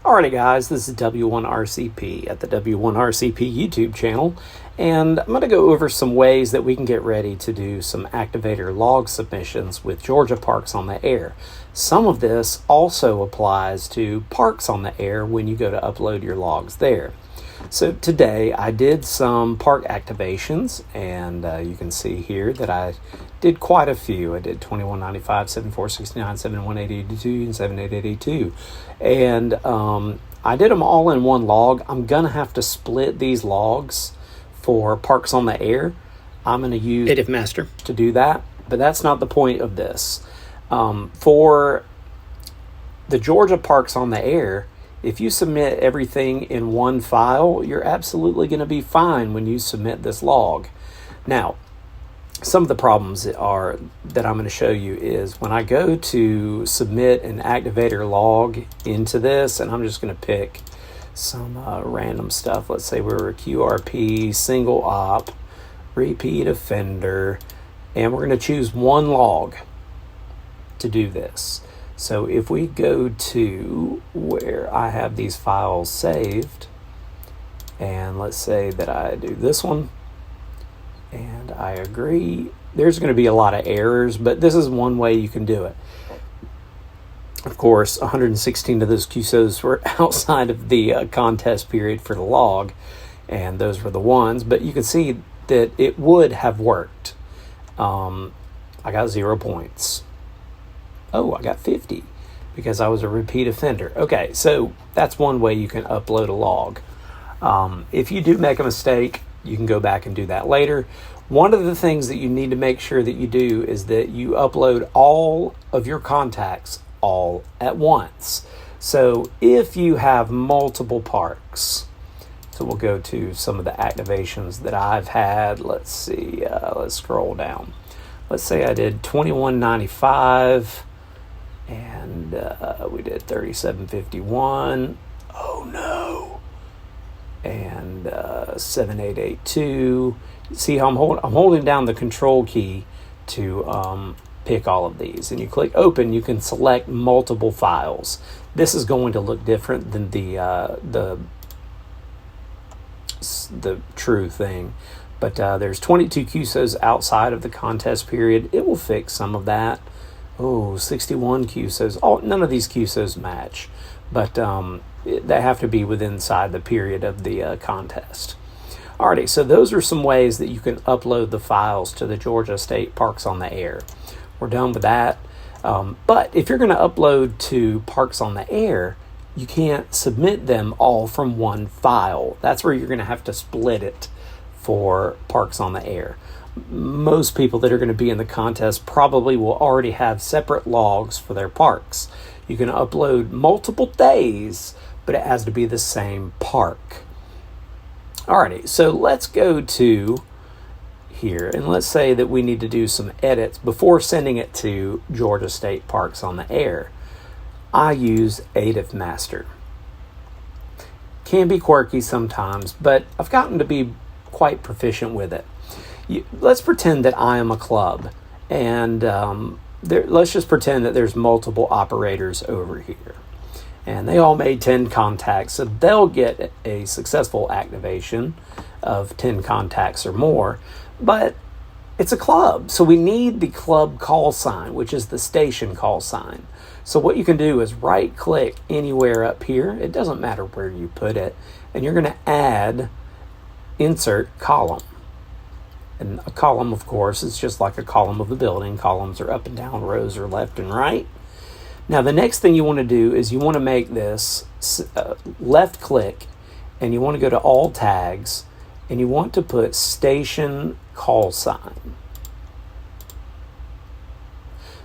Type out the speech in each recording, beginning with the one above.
Alrighty guys, this is W1RCP at the W1RCP YouTube channel, and I'm going to go over some ways that we can get ready to do some activator log submissions with Georgia Parks on the Air. Some of this also applies to Parks on the Air when you go to upload your logs there. So today I did some park activations, and you can see here that I did quite a few. I did 2195, 7469, 71882, and 7882. And I did them all in one log. I'm going to have to split these logs for Parks on the Air. I'm going to use ADIF Master to do that, but that's not the point of this. For the Georgia Parks on the Air, if you submit everything in one file, you're absolutely going to be fine when you submit this log. Now, some of the problems that I'm going to show you is when I go to submit an activator log into this, and I'm just going to pick some random stuff. Let's say we're a QRP, single op, repeat offender, and we're going to choose one log to do this. So if we go to where I have these files saved, and let's say that I do this one, and I agree, there's going to be a lot of errors, but this is one way you can do it. Of course, 116 of those QSOs were outside of the contest period for the log, and those were the ones, but you can see that it would have worked. I got 0 points. Oh, I got 50 because I was a repeat offender. Okay, so that's one way you can upload a log. If you do make a mistake, you can go back and do that later. One of the things that you need to make sure that you do is that you upload all of your contacts all at once. So if you have multiple parks, so we'll go to some of the activations that I've had. Let's see, let's scroll down. Let's say I did 2195. And we did 3751. Oh no. And 7882. See how I'm holding down the control key to pick all of these. And you click open, you can select multiple files. This is going to look different than the true thing. But there's 22 QSOs outside of the contest period. It will fix some of that. Oh, 61 QSOs. Oh, none of these QSOs match, but they have to be inside the period of the contest. Alrighty, so those are some ways that you can upload the files to the Georgia State Parks on the Air. We're done with that. But if you're going to upload to Parks on the Air, you can't submit them all from one file. That's where you're going to have to split it for Parks on the Air. Most people that are going to be in the contest probably will already have separate logs for their parks. You can upload multiple days, but it has to be the same park. Alrighty, so let's go to here, and let's say that we need to do some edits before sending it to Georgia State Parks on the Air. I use ADIF Master. Can be quirky sometimes, but I've gotten to be quite proficient with it. Let's pretend that I am a club, and let's just pretend that there's multiple operators over here, and they all made 10 contacts, so they'll get a successful activation of 10 contacts or more, but it's a club, so we need the club call sign, which is the station call sign. So what you can do is right click anywhere up here, it doesn't matter where you put it, and you're going to add insert column. And a column, of course, is just like a column of the building. Columns are up and down, rows are left and right. Now, the next thing you want to do is you want to make this left click, and you want to go to all tags, and you want to put station call sign.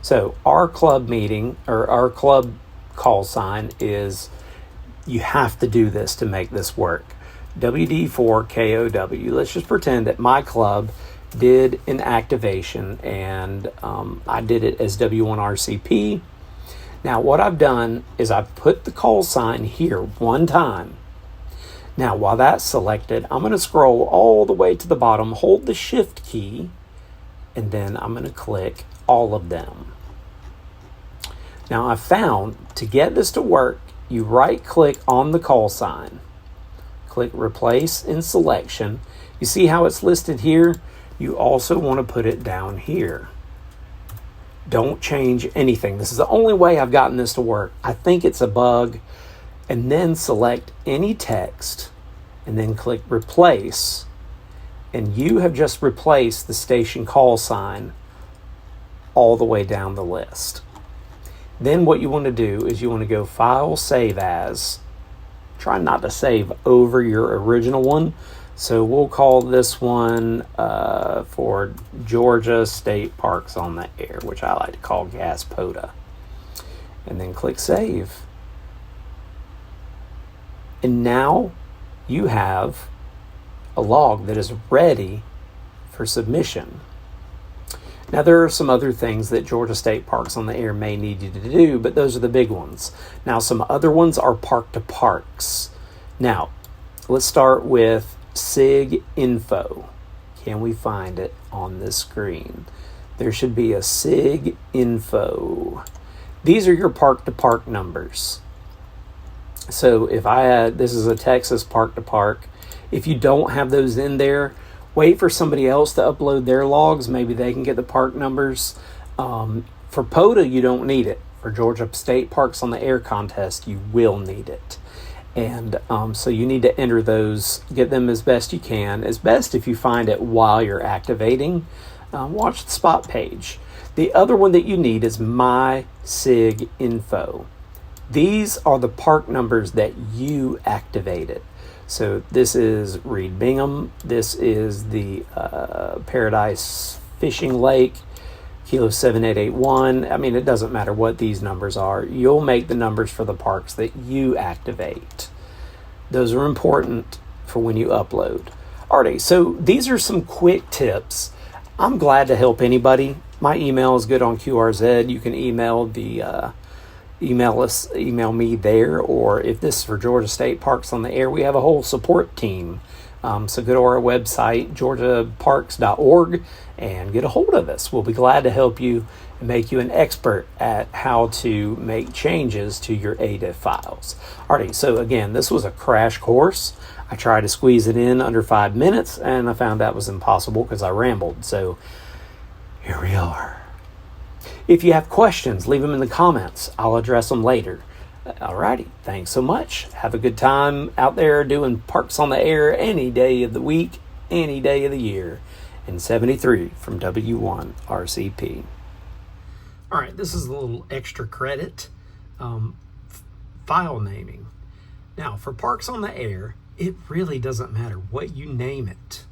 So our club meeting, or our club call sign is, you have to do this to make this work. WD4KOW. Let's just pretend that my club did an activation, and I did it as W1RCP. Now what I've done is I've put the call sign here one time. Now while that's selected, I'm going to scroll all the way to the bottom, hold the shift key, and then I'm going to click all of them. Now I found to get this to work you right-click on the call sign, click Replace in Selection. You see how it's listed here? You also want to put it down here. Don't change anything. This is the only way I've gotten this to work. I think it's a bug. And then select any text and then click Replace. And you have just replaced the station call sign all the way down the list. Then what you want to do is you want to go File, Save As. Try not to save over your original one. So we'll call this one for Georgia State Parks on the Air, which I like to call Gas POTA. And then click Save. And now you have a log that is ready for submission. Now there are some other things that Georgia State Parks on the Air may need you to do, but those are the big ones. Now some other ones are park to parks. Now let's start with SIG info. Can we find it on this screen? There should be a SIG info. These are your park to park numbers. So if I had, this is a Texas park to park. If you don't have those in there, wait for somebody else to upload their logs. Maybe they can get the park numbers. For POTA, you don't need it. For Georgia State Parks on the Air contest, you will need it. And so you need to enter those, get them as best you can. As best if you find it while you're activating. Watch the spot page. The other one that you need is My SIG Info. These are the park numbers that you activated. So this is Reed Bingham. This is the Paradise Fishing Lake, Kilo 7881. I mean, it doesn't matter what these numbers are. You'll make the numbers for the parks that you activate. Those are important for when you upload. Alrighty, so these are some quick tips. I'm glad to help anybody. My email is good on QRZ. You can email the email me there, or if this is for Georgia State Parks on the Air, we have a whole support team. So go to our website, georgiaparks.org, and get a hold of us. We'll be glad to help you and make you an expert at how to make changes to your ADIF files. Alrighty, so again, this was a crash course. I tried to squeeze it in under 5 minutes, and I found that was impossible because I rambled. So here we are. If you have questions, leave them in the comments. I'll address them later. Alrighty, thanks so much. Have a good time out there doing Parks on the Air any day of the week, any day of the year. And 73 from W1RCP. Alright, this is a little extra credit. File naming. Now, for Parks on the Air, it really doesn't matter what you name it.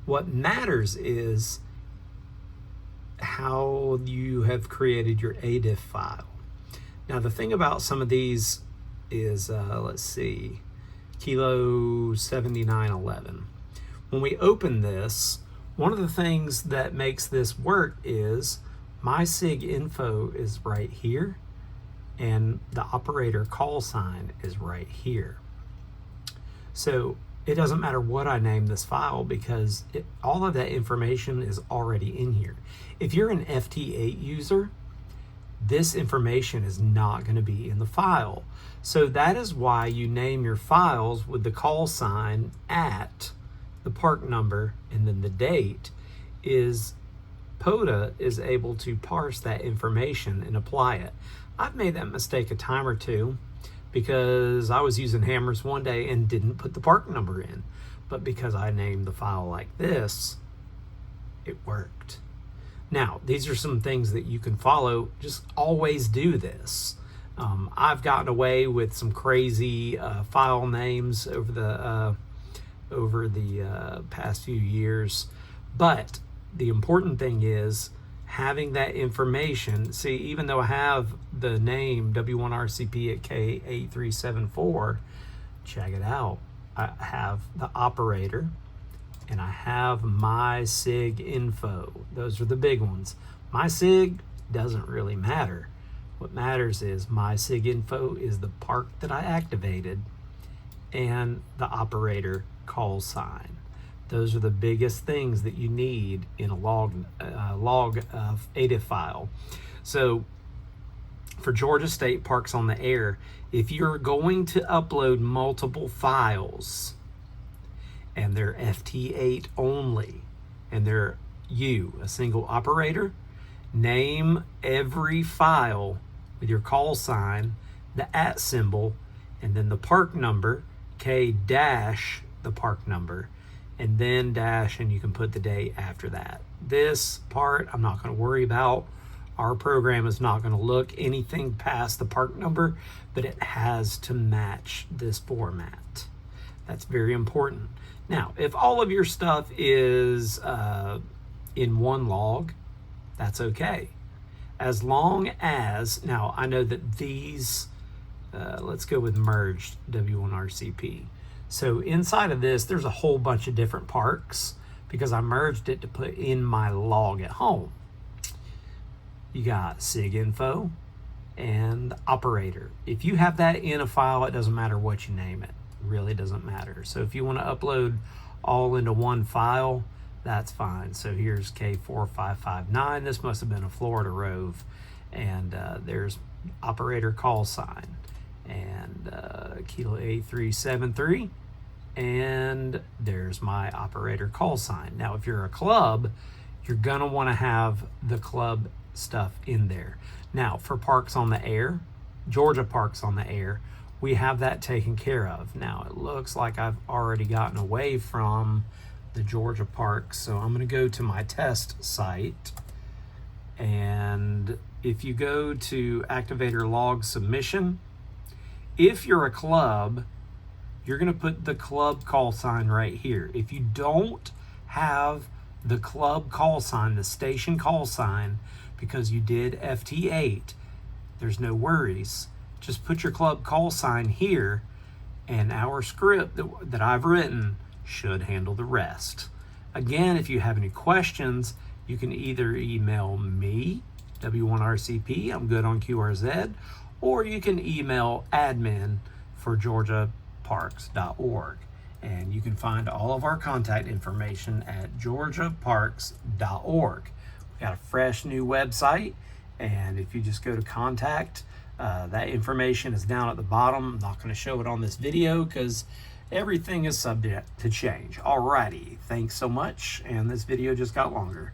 What matters is how you have created your ADIF file. Now the thing about some of these is, let's see, Kilo 7911. When we open this, one of the things that makes this work is my SIG info is right here and the operator call sign is right here. So it doesn't matter what I name this file because all of that information is already in here. If you're an FT8 user, this information is not going to be in the file. So that is why you name your files with the call sign at the park number and then the date. Is POTA is able to parse that information and apply it. I've made that mistake a time or two because I was using hammers one day and didn't put the park number in. But because I named the file like this, it worked. Now, these are some things that you can follow. Just always do this. I've gotten away with some crazy file names over the past few years, but the important thing is having that information. See, even though I have the name W1RCP at K8374, check it out. I have the operator and I have my SIG info. Those are the big ones. My SIG doesn't really matter. What matters is my SIG info is the park that I activated and the operator call sign. Those are the biggest things that you need in a log ADIF file. So for Georgia State Parks on the Air, if you're going to upload multiple files and they're FT8 only, and they're a single operator, name every file with your call sign, the @ symbol, and then the park number, K dash the park number, and then dash, and you can put the day after that. This part I'm not going to worry about. Our program is not going to look anything past the park number, but it has to match this format. That's very important. Now, if all of your stuff is in one log, that's okay. As long as, now I know that these, let's go with merged W1RCP. So inside of this, there's a whole bunch of different parks because I merged it to put in my log at home. You got SIG info and operator. If you have that in a file, it doesn't matter what you name it. It really doesn't matter. So if you want to upload all into one file, that's fine. So here's K4559. This must have been a Florida Rove. And there's operator call sign. And Kilo 8373. And there's my operator call sign. Now, if you're a club, you're going to want to have the club stuff in there. Now, for Parks on the Air, Georgia Parks on the Air, we have that taken care of. Now, it looks like I've already gotten away from the Georgia Parks, so I'm going to go to my test site. And if you go to Activator Log Submission, if you're a club, you're going to put the club call sign right here. If you don't have the club call sign, the station call sign, because you did FT8, there's no worries. Just put your club call sign here, and our script that I've written should handle the rest. Again, if you have any questions, you can either email me, W1RCP, I'm good on QRZ, or you can email admin for georgiaparks.org. And you can find all of our contact information at georgiaparks.org. We've got a fresh new website, and if you just go to contact, that information is down at the bottom. I'm not going to show it on this video because everything is subject to change. Alrighty, thanks so much, and this video just got longer.